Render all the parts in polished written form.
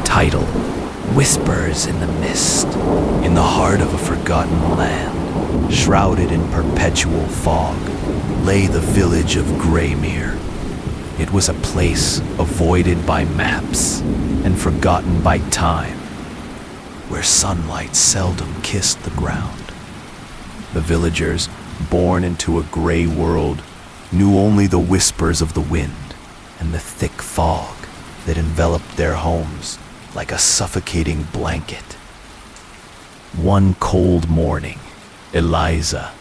Title: Whispers in the Mist. In the heart of a forgotten land, shrouded in perpetual fog, lay the village of Greymere. It was a place avoided by maps and forgotten by time, where sunlight seldom kissed the ground. The villagers, born into a gray world, knew only the whispers of the wind and the thick fog that enveloped their homes like a suffocating blanket. One cold morning, Eliza,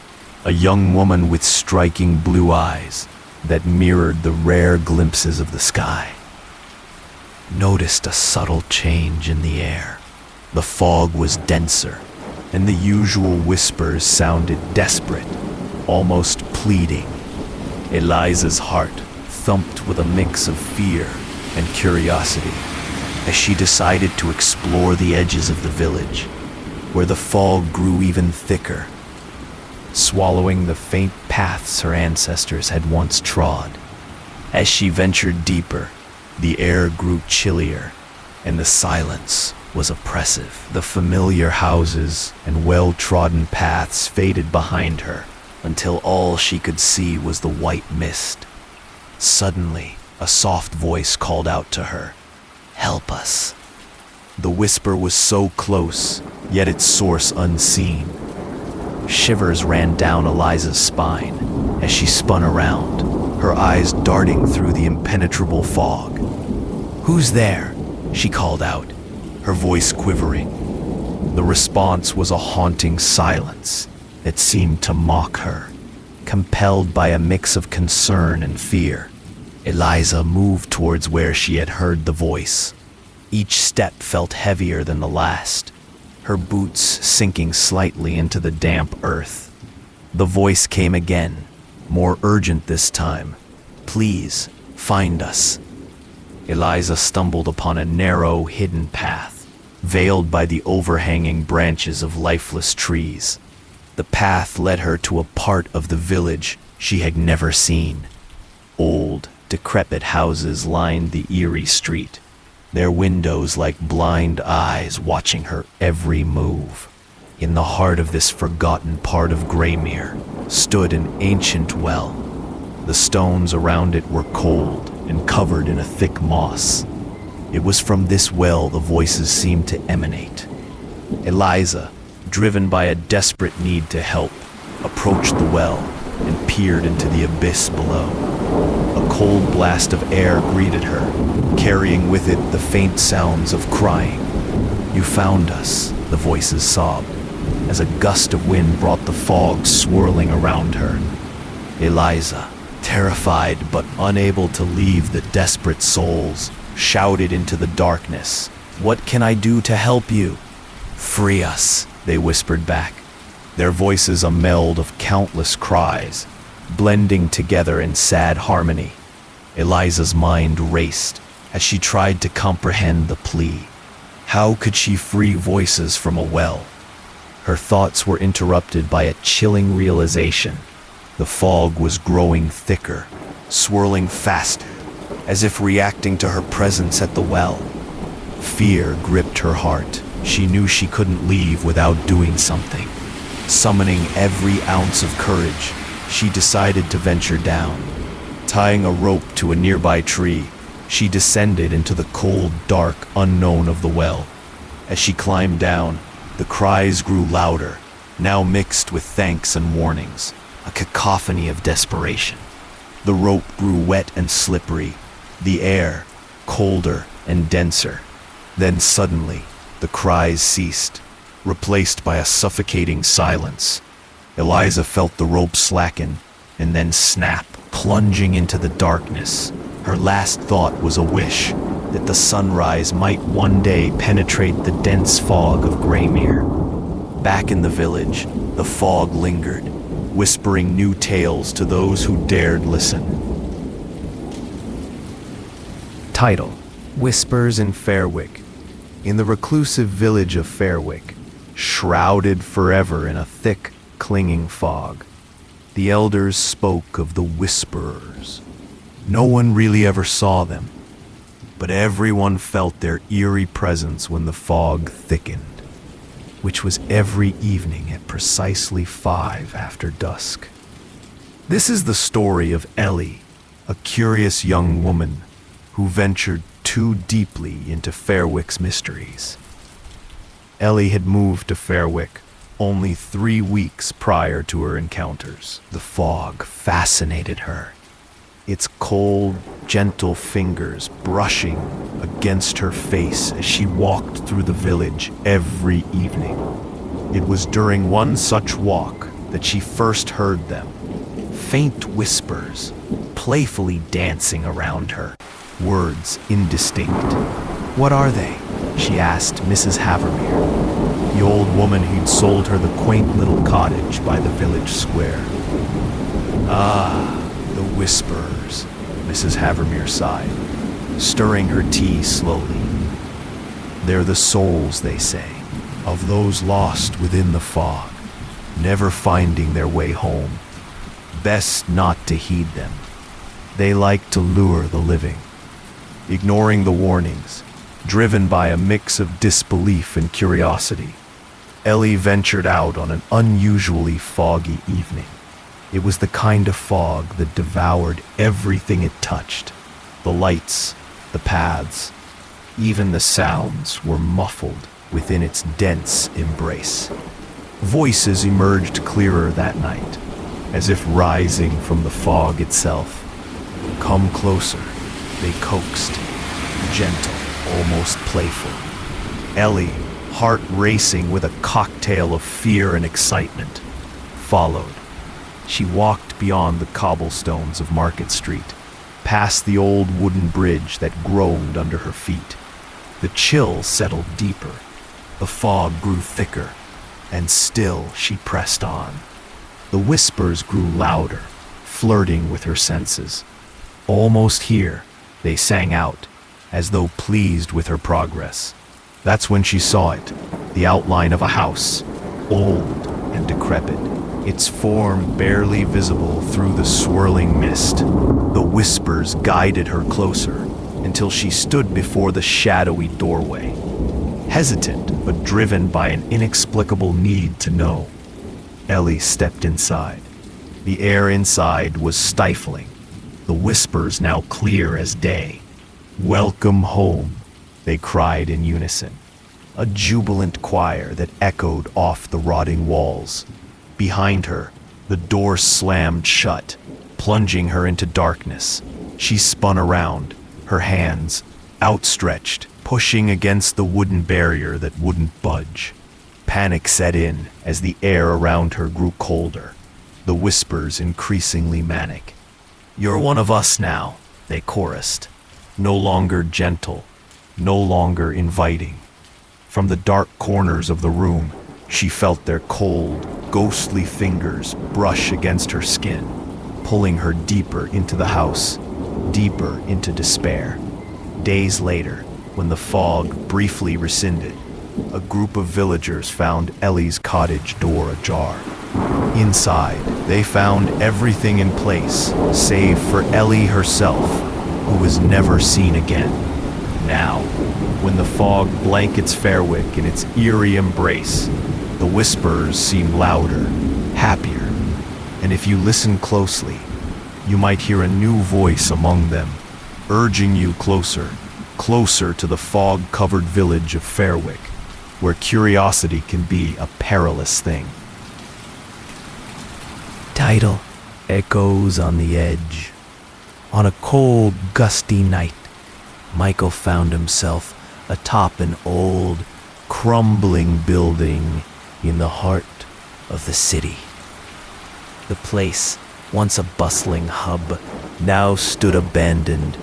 a young woman with striking blue eyes that mirrored the rare glimpses of the sky, noticed a subtle change in the air. The fog was denser, and the usual whispers sounded desperate, almost pleading. Eliza's heart thumped with a mix of fear and curiosity as she decided to explore the edges of the village, where the fog grew even thicker, swallowing the faint paths her ancestors had once trod. As she ventured deeper, the air grew chillier, and the silence was oppressive. The familiar houses and well-trodden paths faded behind her, until all she could see was the white mist. Suddenly, a soft voice called out to her, "Help us." The whisper was so close, yet its source unseen. Shivers ran down Eliza's spine as she spun around, her eyes darting through the impenetrable fog. "Who's there?" she called out, her voice quivering. The response was a haunting silence that seemed to mock her, compelled by a mix of concern and fear. Eliza moved towards where she had heard the voice. Each step felt heavier than the last, her boots sinking slightly into the damp earth. The voice came again, more urgent this time. "Please, find us." Eliza stumbled upon a narrow, hidden path, veiled by the overhanging branches of lifeless trees. The path led her to a part of the village she had never seen. Old, decrepit houses lined the eerie street, their windows like blind eyes watching her every move. In the heart of this forgotten part of Greymere stood an ancient well. The stones around it were cold and covered in a thick moss. It was from this well the voices seemed to emanate. Eliza, driven by a desperate need to help, approached the well and peered into the abyss below. A cold blast of air greeted her, carrying with it the faint sounds of crying. "You found us," the voices sobbed, as a gust of wind brought the fog swirling around her. Eliza, terrified but unable to leave the desperate souls, shouted into the darkness, "What can I do to help you?" "Free us," they whispered back, their voices a meld of countless cries, blending together in sad harmony. Eliza's mind raced as she tried to comprehend the plea. How could she free voices from a well? Her thoughts were interrupted by a chilling realization. The fog was growing thicker, swirling faster, as if reacting to her presence at the well. Fear gripped her heart. She knew she couldn't leave without doing something. Summoning every ounce of courage, she decided to venture down. Tying a rope to a nearby tree, she descended into the cold, dark unknown of the well. As she climbed down, the cries grew louder, now mixed with thanks and warnings, a cacophony of desperation. The rope grew wet and slippery, the air colder and denser. Then suddenly, the cries ceased, replaced by a suffocating silence. Eliza felt the rope slacken and then snap, plunging into the darkness. Her last thought was a wish that the sunrise might one day penetrate the dense fog of Greymere. Back in the village, the fog lingered, whispering new tales to those who dared listen. Title: Whispers in Fairwick. In the reclusive village of Fairwick, shrouded forever in a thick, clinging fog, the elders spoke of the whisperers. No one really ever saw them, but everyone felt their eerie presence when the fog thickened, which was every evening at precisely 5 after dusk. This is the story of Ellie, a curious young woman who ventured too deeply into Fairwick's mysteries. Ellie had moved to Fairwick only 3 weeks prior to her encounters. The fog fascinated her, its cold, gentle fingers brushing against her face as she walked through the village every evening. It was during one such walk that she first heard them, faint whispers playfully dancing around her, words indistinct. "What are they?" she asked Mrs. Havermere, the old woman who'd sold her the quaint little cottage by the village square. "Ah, the whispers," Mrs. Havermere sighed, stirring her tea slowly. "They're the souls, they say, of those lost within the fog, never finding their way home. Best not to heed them. They like to lure the living." Ignoring the warnings, driven by a mix of disbelief and curiosity, Ellie ventured out on an unusually foggy evening. It was the kind of fog that devoured everything it touched. The lights, the paths, even the sounds were muffled within its dense embrace. Voices emerged clearer that night, as if rising from the fog itself. "Come closer," they coaxed, gentle, almost playful. Ellie, heart racing with a cocktail of fear and excitement, followed. She walked beyond the cobblestones of Market Street, past the old wooden bridge that groaned under her feet. The chill settled deeper, the fog grew thicker, and still she pressed on. The whispers grew louder, flirting with her senses. "Almost here," they sang out, as though pleased with her progress. That's when she saw it, the outline of a house, old and decrepit, its form barely visible through the swirling mist. The whispers guided her closer until she stood before the shadowy doorway, hesitant but driven by an inexplicable need to know. Ellie stepped inside. The air inside was stifling, the whispers now clear as day. "Welcome home," they cried in unison, a jubilant choir that echoed off the rotting walls. Behind her, the door slammed shut, plunging her into darkness. She spun around, her hands outstretched, pushing against the wooden barrier that wouldn't budge. Panic set in as the air around her grew colder, the whispers increasingly manic. "You're one of us now," they chorused, no longer gentle, no longer inviting. From the dark corners of the room, she felt their cold, ghostly fingers brush against her skin, pulling her deeper into the house, deeper into despair. Days later, when the fog briefly rescinded, a group of villagers found Ellie's cottage door ajar. Inside, they found everything in place, save for Ellie herself, who was never seen again. Now, when the fog blankets Fairwick in its eerie embrace, the whispers seem louder, happier, and if you listen closely, you might hear a new voice among them, urging you closer, closer to the fog-covered village of Fairwick, where curiosity can be a perilous thing. Title: Echoes on the Edge. On a cold, gusty night, Michael found himself atop an old, crumbling building in the heart of the city. The place, once a bustling hub, now stood abandoned,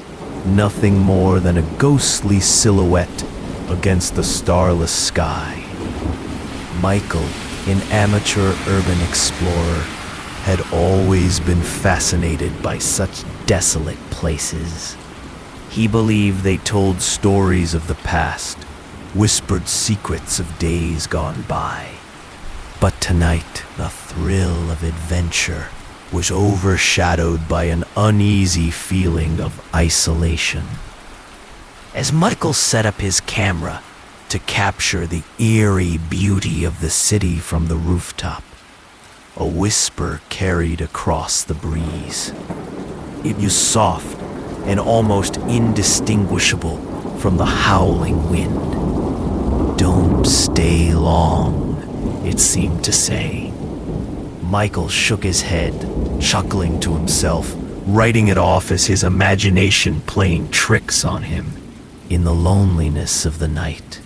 nothing more than a ghostly silhouette against the starless sky. Michael, an amateur urban explorer, had always been fascinated by such desolate places. He believed they told stories of the past, whispered secrets of days gone by. But tonight, the thrill of adventure was overshadowed by an uneasy feeling of isolation. As Michael set up his camera to capture the eerie beauty of the city from the rooftop, a whisper carried across the breeze. It was soft and almost indistinguishable from the howling wind. "Don't stay long," it seemed to say. Michael shook his head, chuckling to himself, writing it off as his imagination playing tricks on him. In the loneliness of the night,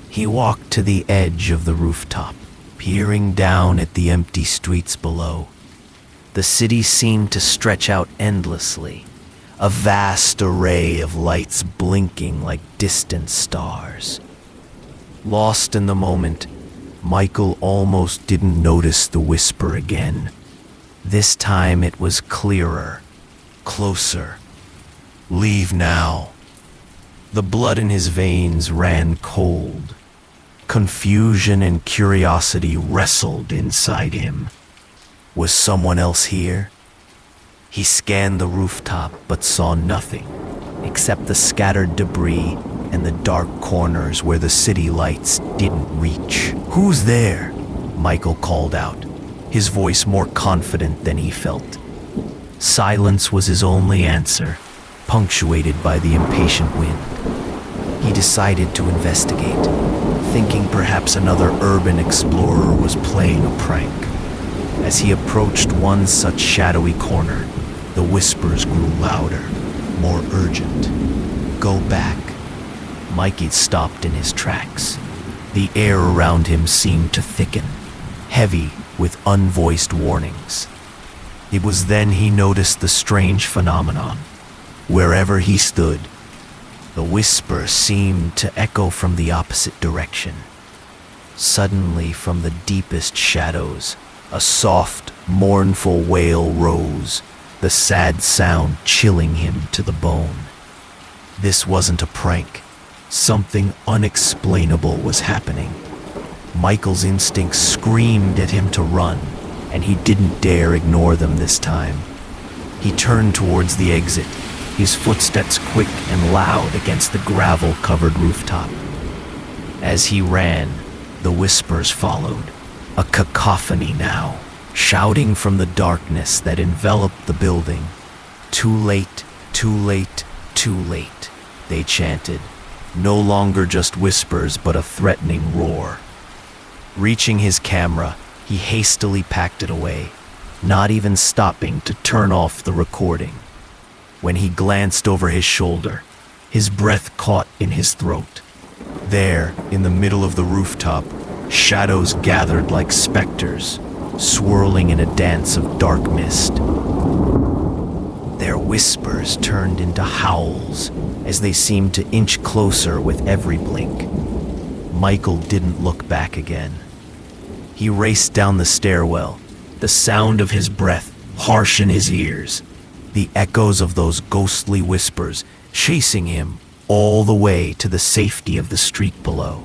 he walked to the edge of the rooftop, peering down at the empty streets below. The city seemed to stretch out endlessly, a vast array of lights blinking like distant stars. Lost in the moment, Michael almost didn't notice the whisper again. This time it was clearer, closer. "Leave now." The blood in his veins ran cold. Confusion and curiosity wrestled inside him. Was someone else here? He scanned the rooftop but saw nothing, except the scattered debris and the dark corners where the city lights didn't reach. "Who's there?" Michael called out, his voice more confident than he felt. Silence was his only answer, punctuated by the impatient wind. He decided to investigate, thinking perhaps another urban explorer was playing a prank. As he approached one such shadowy corner, the whispers grew louder, more urgent. "Go back." Mikey stopped in his tracks. The air around him seemed to thicken, heavy with unvoiced warnings. It was then he noticed the strange phenomenon. Wherever he stood, the whisper seemed to echo from the opposite direction. Suddenly, from the deepest shadows, a soft, mournful wail rose, the sad sound chilling him to the bone. This wasn't a prank. Something unexplainable was happening. Michael's instincts screamed at him to run, and he didn't dare ignore them this time. He turned towards the exit, his footsteps quick and loud against the gravel-covered rooftop. As he ran, the whispers followed, a cacophony now, shouting from the darkness that enveloped the building. "Too late, too late, too late," they chanted, no longer just whispers but a threatening roar. Reaching his camera, he hastily packed it away, not even stopping to turn off the recording. When he glanced over his shoulder, his breath caught in his throat. There, in the middle of the rooftop, shadows gathered like specters, swirling in a dance of dark mist. Their whispers turned into howls as they seemed to inch closer with every blink. Michael didn't look back again. He raced down the stairwell, the sound of his breath harsh in his ears, the echoes of those ghostly whispers chasing him all the way to the safety of the street below.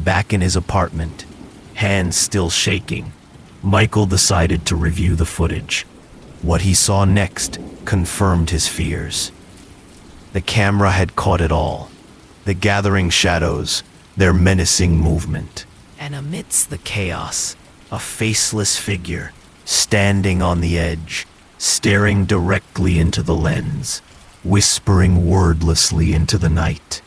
Back in his apartment, hands still shaking, Michael decided to review the footage. What he saw next confirmed his fears. The camera had caught it all, the gathering shadows, their menacing movement. And amidst the chaos, a faceless figure, standing on the edge, staring directly into the lens, whispering wordlessly into the night.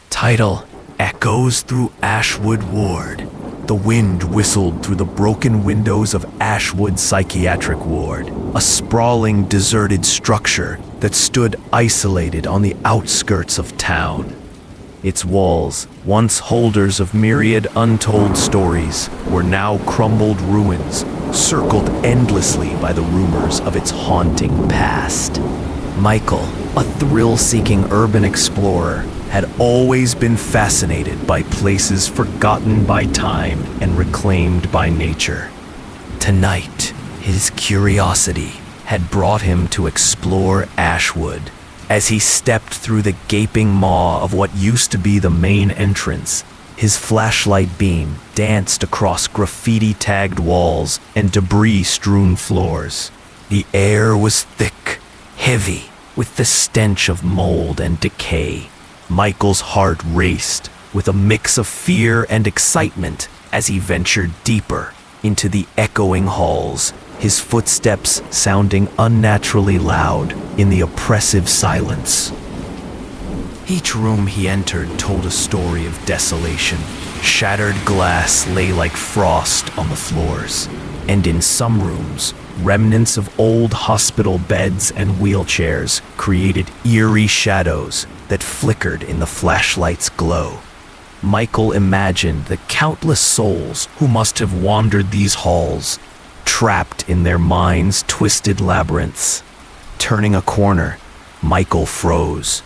Title: Echoes Through Ashwood Ward. The wind whistled through the broken windows of Ashwood Psychiatric Ward, a sprawling, deserted structure that stood isolated on the outskirts of town. Its walls, once holders of myriad untold stories, were now crumbled ruins, circled endlessly by the rumors of its haunting past. Michael, a thrill-seeking urban explorer, had always been fascinated by places forgotten by time and reclaimed by nature. Tonight, his curiosity had brought him to explore Ashwood. As he stepped through the gaping maw of what used to be the main entrance, his flashlight beam danced across graffiti-tagged walls and debris-strewn floors. The air was thick, heavy, with the stench of mold and decay. Michael's heart raced with a mix of fear and excitement as he ventured deeper into the echoing halls, his footsteps sounding unnaturally loud in the oppressive silence. Each room he entered told a story of desolation. Shattered glass lay like frost on the floors, and in some rooms, remnants of old hospital beds and wheelchairs created eerie shadows that flickered in the flashlight's glow. Michael imagined the countless souls who must have wandered these halls, trapped in their minds' twisted labyrinths. Turning a corner, Michael froze.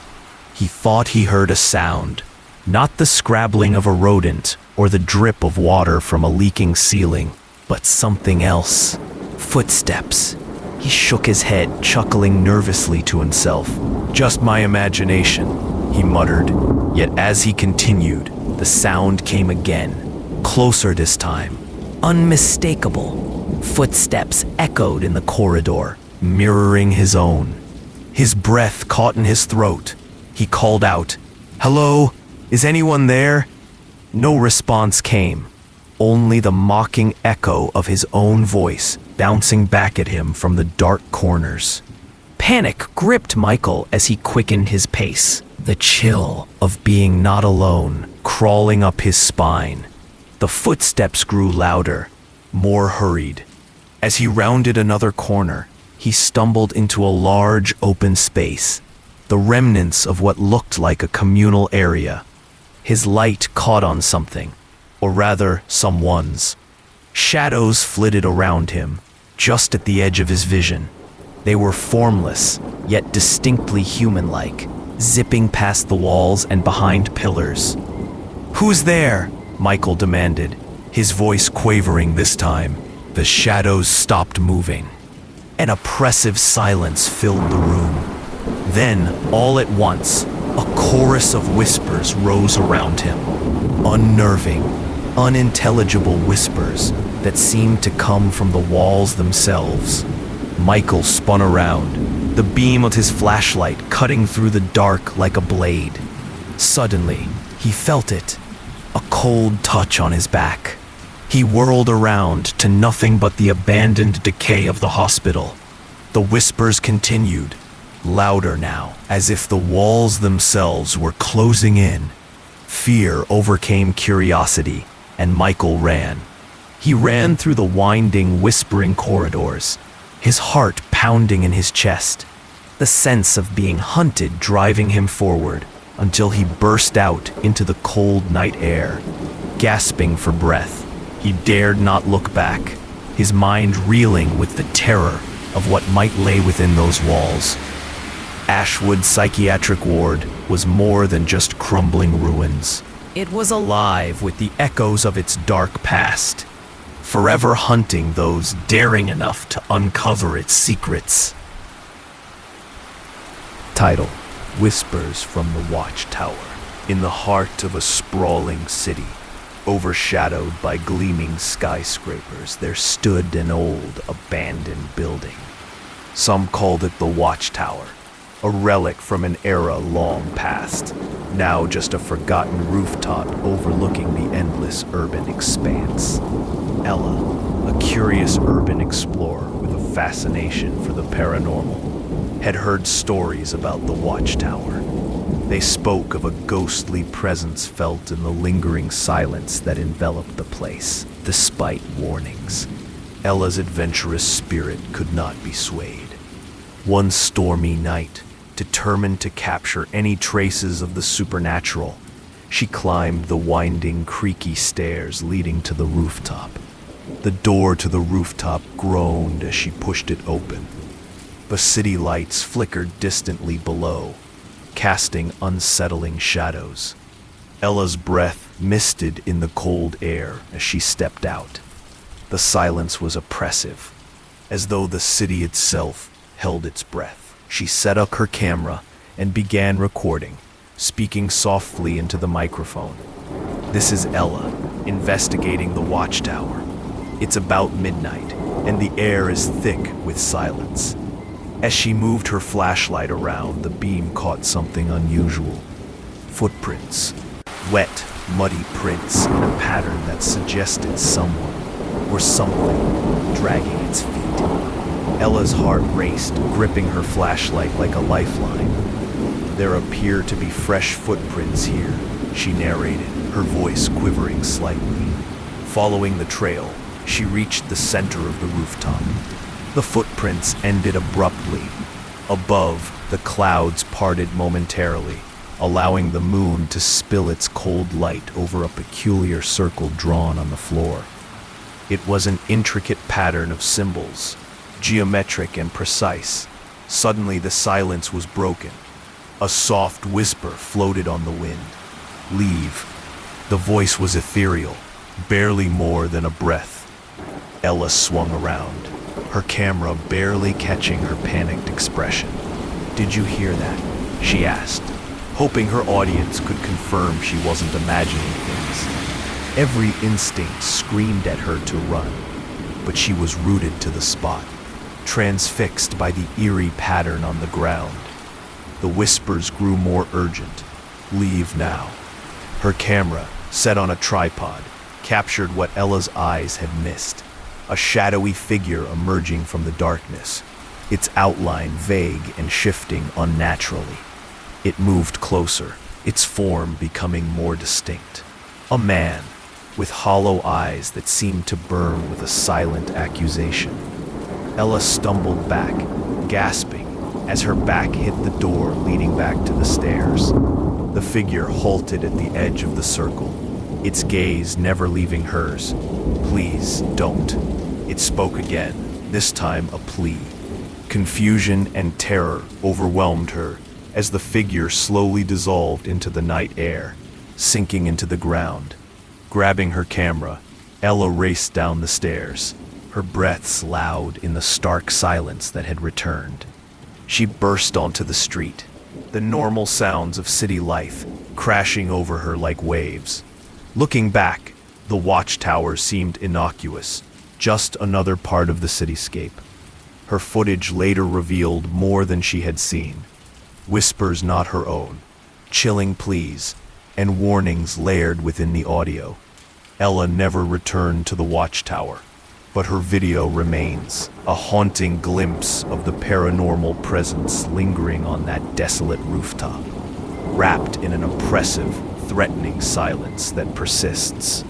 He thought he heard a sound, not the scrabbling of a rodent or the drip of water from a leaking ceiling, but something else. Footsteps. He shook his head, chuckling nervously to himself. "Just my imagination," he muttered. Yet as he continued, the sound came again, closer this time, unmistakable. Footsteps echoed in the corridor, mirroring his own. His breath caught in his throat. He called out, "Hello? Is anyone there?" No response came, only the mocking echo of his own voice bouncing back at him from the dark corners. Panic gripped Michael as he quickened his pace, the chill of being not alone crawling up his spine. The footsteps grew louder, more hurried. As he rounded another corner, he stumbled into a large open space, the remnants of what looked like a communal area. His light caught on something, or rather, someone's. Shadows flitted around him, just at the edge of his vision. They were formless, yet distinctly human-like, zipping past the walls and behind pillars. "Who's there?" Michael demanded, his voice quavering this time. The shadows stopped moving. An oppressive silence filled the room. Then, all at once, a chorus of whispers rose around him. Unnerving, unintelligible whispers that seemed to come from the walls themselves. Michael spun around, the beam of his flashlight cutting through the dark like a blade. Suddenly, he felt it, a cold touch on his back. He whirled around to nothing but the abandoned decay of the hospital. The whispers continued, louder now, as if the walls themselves were closing in. Fear overcame curiosity, and Michael ran. He ran through the winding, whispering corridors, his heart pounding in his chest, the sense of being hunted driving him forward until he burst out into the cold night air. Gasping for breath, he dared not look back, his mind reeling with the terror of what might lay within those walls. Ashwood Psychiatric Ward was more than just crumbling ruins. It was alive with the echoes of its dark past, forever hunting those daring enough to uncover its secrets. Title: Whispers from the Watchtower. In the heart of a sprawling city, overshadowed by gleaming skyscrapers, there stood an old, abandoned building. Some called it the Watchtower, a relic from an era long past, now just a forgotten rooftop overlooking the endless urban expanse. Ella, a curious urban explorer with a fascination for the paranormal, had heard stories about the Watchtower. They spoke of a ghostly presence felt in the lingering silence that enveloped the place. Despite warnings, Ella's adventurous spirit could not be swayed. One stormy night, determined to capture any traces of the supernatural, she climbed the winding, creaky stairs leading to the rooftop. The door to the rooftop groaned as she pushed it open. The city lights flickered distantly below, casting unsettling shadows. Ella's breath misted in the cold air as she stepped out. The silence was oppressive, as though the city itself held its breath. She set up her camera and began recording, speaking softly into the microphone. "This is Ella, investigating the Watchtower. It's about midnight, and the air is thick with silence. As she moved her flashlight around, the beam caught something unusual. Footprints. Wet, muddy prints in a pattern that suggested someone or something dragging its feet. Ella's heart raced, gripping her flashlight like a lifeline. "There appear to be fresh footprints here," she narrated, her voice quivering slightly. Following the trail, she reached the center of the rooftop. The footprints ended abruptly. Above, the clouds parted momentarily, allowing the moon to spill its cold light over a peculiar circle drawn on the floor. It was an intricate pattern of symbols, geometric and precise. Suddenly the silence was broken. A soft whisper floated on the wind. "Leave." The voice was ethereal, barely more than a breath. Ella swung around, her camera barely catching her panicked expression. "Did you hear that?" she asked, hoping her audience could confirm she wasn't imagining things. Every instinct screamed at her to run, but she was rooted to the spot, transfixed by the eerie pattern on the ground. The whispers grew more urgent. "Leave now." Her camera, set on a tripod, captured what Ella's eyes had missed. A shadowy figure emerging from the darkness, its outline vague and shifting unnaturally. It moved closer, its form becoming more distinct. A man, with hollow eyes that seemed to burn with a silent accusation. Ella stumbled back, gasping, as her back hit the door leading back to the stairs. The figure halted at the edge of the circle, its gaze never leaving hers. "Please, don't." It spoke again, this time a plea. Confusion and terror overwhelmed her as the figure slowly dissolved into the night air, sinking into the ground. Grabbing her camera, Ella raced down the stairs, her breaths loud in the stark silence that had returned. She burst onto the street, the normal sounds of city life crashing over her like waves. Looking back, the watchtower seemed innocuous, just another part of the cityscape. Her footage later revealed more than she had seen. Whispers not her own, chilling pleas, and warnings layered within the audio. Ella never returned to the watchtower, but her video remains, a haunting glimpse of the paranormal presence lingering on that desolate rooftop, wrapped in an oppressive, threatening silence that persists.